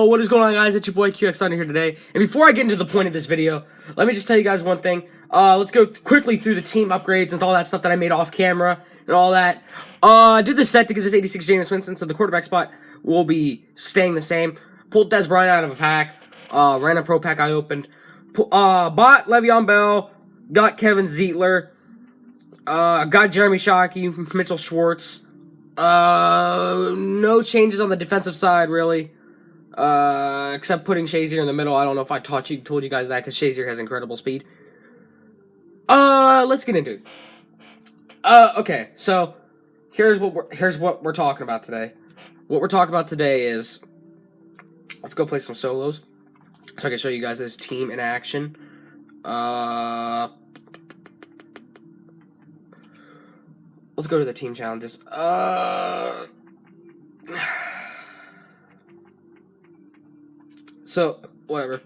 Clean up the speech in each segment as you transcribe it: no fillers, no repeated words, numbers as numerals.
Yo, what is going on, guys? It's your boy QX Thunder here today. And before I get into the point of this video, let me just tell you guys one thing. Let's go quickly through the team upgrades and all that stuff that I made off camera and all that. I did the set to get this 86 Jameis Winston, so the quarterback spot will be staying the same. Pulled Dez Bryant out of a pack. Random pro pack I opened. Bought Le'Veon Bell. Got Kevin Zeitler. Got Jeremy Shockey, Mitchell Schwartz. No changes on the defensive side, really. Except putting Shazier in the middle. I don't know if I told you guys that, because Shazier has incredible speed. Let's get into it. Okay, so here's what we're talking about today. What we're talking about today is, let's go play some solos, so I can show you guys this team in action. Let's go to the team challenges. So, whatever.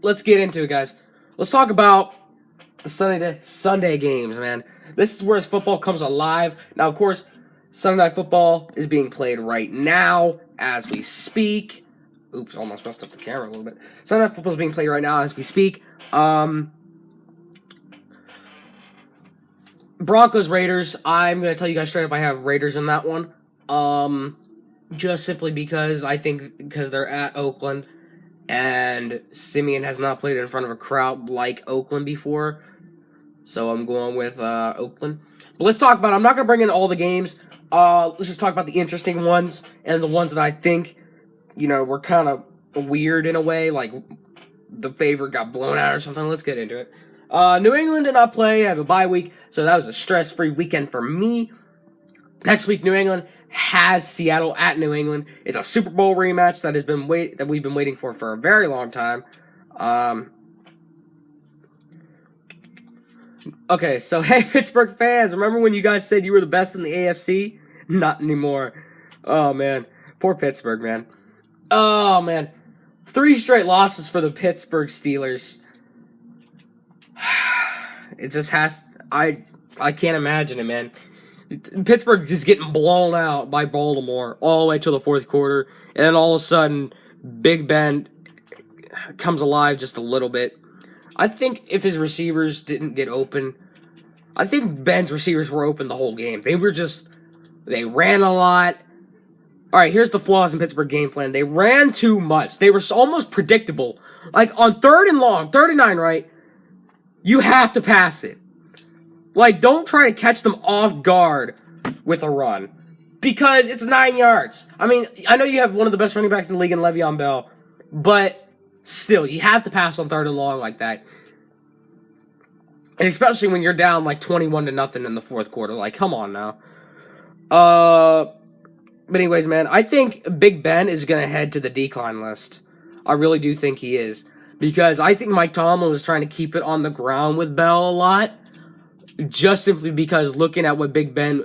Let's get into it, guys. Let's talk about the Sunday games, man. This is where football comes alive. Now, of course, Sunday Night Football is being played right now as we speak. Oops, almost messed up the camera a little bit. Sunday Night Football is being played right now as we speak. Broncos, Raiders. I'm going to tell you guys straight up, I have Raiders in that one. Just simply because because they're at Oakland, and Simeon has not played in front of a crowd like Oakland before. So I'm going with Oakland. But let's talk about, I'm not going to bring in all the games. Let's just talk about the interesting ones, and the ones that I think, were kind of weird in a way, like the favorite got blown out or something. Let's get into it. New England did not play. I have a bye week, so that was a stress-free weekend for me. Next week, New England has Seattle at New England. It's a Super Bowl rematch that we've been waiting for a very long time. Okay, so hey, Pittsburgh fans, remember when you guys said you were the best in the AFC? Not anymore. Oh man, poor Pittsburgh, man. Oh man, 3 straight losses for the Pittsburgh Steelers. It just has. I can't imagine it, man. Pittsburgh is getting blown out by Baltimore all the way to the fourth quarter, and then all of a sudden, Big Ben comes alive just a little bit. I think if his receivers didn't get open, I think Ben's receivers were open the whole game. They ran a lot. All right, here's the flaws in Pittsburgh game plan. They ran too much. They were almost predictable. Like on 3rd and long, 3rd and 9, right? You have to pass it. Like, don't try to catch them off guard with a run, because it's 9 yards. I mean, I know you have one of the best running backs in the league in Le'Veon Bell, but still, you have to pass on 3rd and long like that. And especially when you're down like 21-0 in the fourth quarter. Like, come on now. But anyways, man, I think Big Ben is going to head to the decline list. I really do think he is. Because I think Mike Tomlin was trying to keep it on the ground with Bell a lot. Just simply because looking at what Big Ben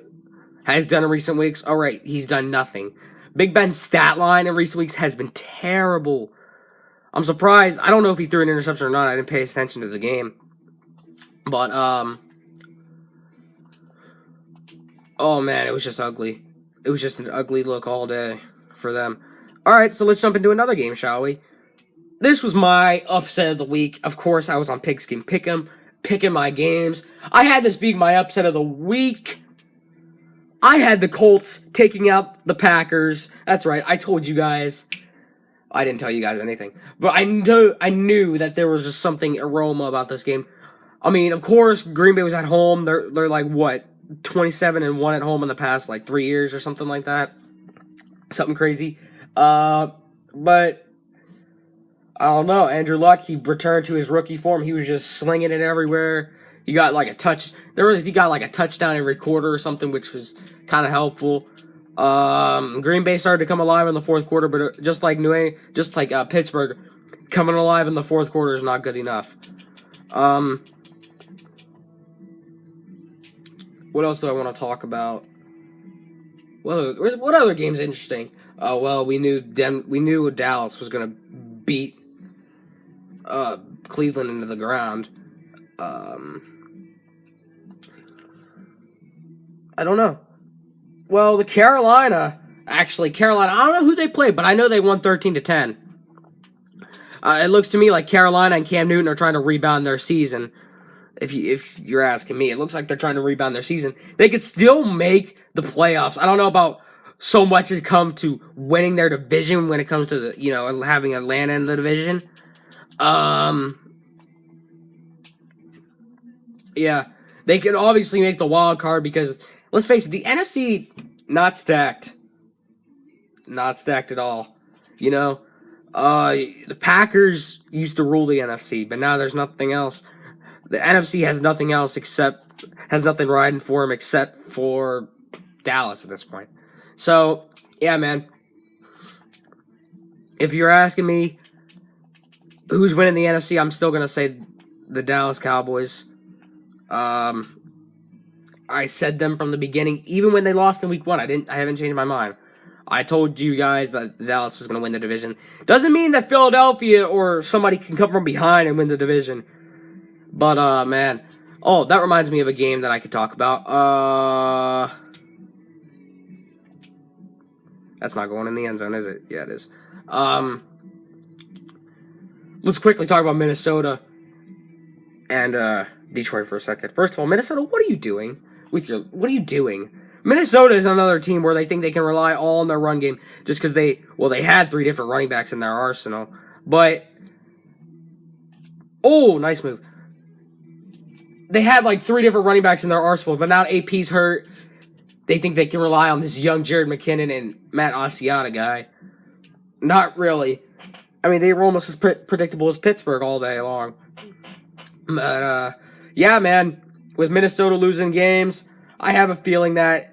has done in recent weeks, all right, he's done nothing. Big Ben's stat line in recent weeks has been terrible. I'm surprised. I don't know if he threw an interception or not. I didn't pay attention to the game. But, oh man, it was just ugly. It was just an ugly look all day for them. All right, so let's jump into another game, shall we? This was my upset of the week. Of course, I was on Pigskin Pick'em, picking my games. I had this being my upset of the week. I had the Colts taking out the Packers. That's right, I told you guys. I didn't tell you guys anything. But I knew that there was just something aroma about this game. I mean, of course, Green Bay was at home. They're like, what, 27-1 at home in the past, like, 3 years or something like that. Something crazy. But I don't know. Andrew Luck, he returned to his rookie form. He was just slinging it everywhere. He got like a touchdown every quarter or something, which was kind of helpful. Green Bay started to come alive in the fourth quarter, but just like Pittsburgh, coming alive in the fourth quarter is not good enough. What else do I want to talk about? Well, what other game's interesting? Well, we knew Dallas was gonna beat Cleveland into the ground. I don't know. Well, the Carolina Actually, Carolina, I don't know who they played, but I know they won 13-10. It looks to me like Carolina and Cam Newton are trying to rebound their season. If you're asking me, it looks like they're trying to rebound their season. They could still make the playoffs. I don't know about so much has come to winning their division when it comes to having Atlanta in the division. Yeah, they can obviously make the wild card because let's face it, the NFC not stacked, not stacked at all. The Packers used to rule the NFC, but now there's nothing else. The NFC has nothing else has nothing riding for them except for Dallas at this point. So, yeah, man. If you're asking me who's winning the NFC, I'm still going to say the Dallas Cowboys. I said them from the beginning, even when they lost in week 1. I haven't changed my mind. I told you guys that Dallas was going to win the division. Doesn't mean that Philadelphia or somebody can come from behind and win the division. But, man. Oh, that reminds me of a game that I could talk about. That's not going in the end zone, is it? Yeah, it is. Let's quickly talk about Minnesota and Detroit for a second. First of all, Minnesota, what are you doing? What are you doing? Minnesota is another team where they think they can rely all on their run game just because they had 3 different running backs in their arsenal. But, oh, nice move. They had like 3 different running backs in their arsenal, but now AP's hurt. They think they can rely on this young Jared McKinnon and Matt Asiata guy. Not really. I mean, they were almost as predictable as Pittsburgh all day long. But, yeah, man, with Minnesota losing games, I have a feeling that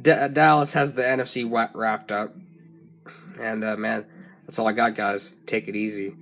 Dallas has the NFC wrapped up. And, man, that's all I got, guys. Take it easy.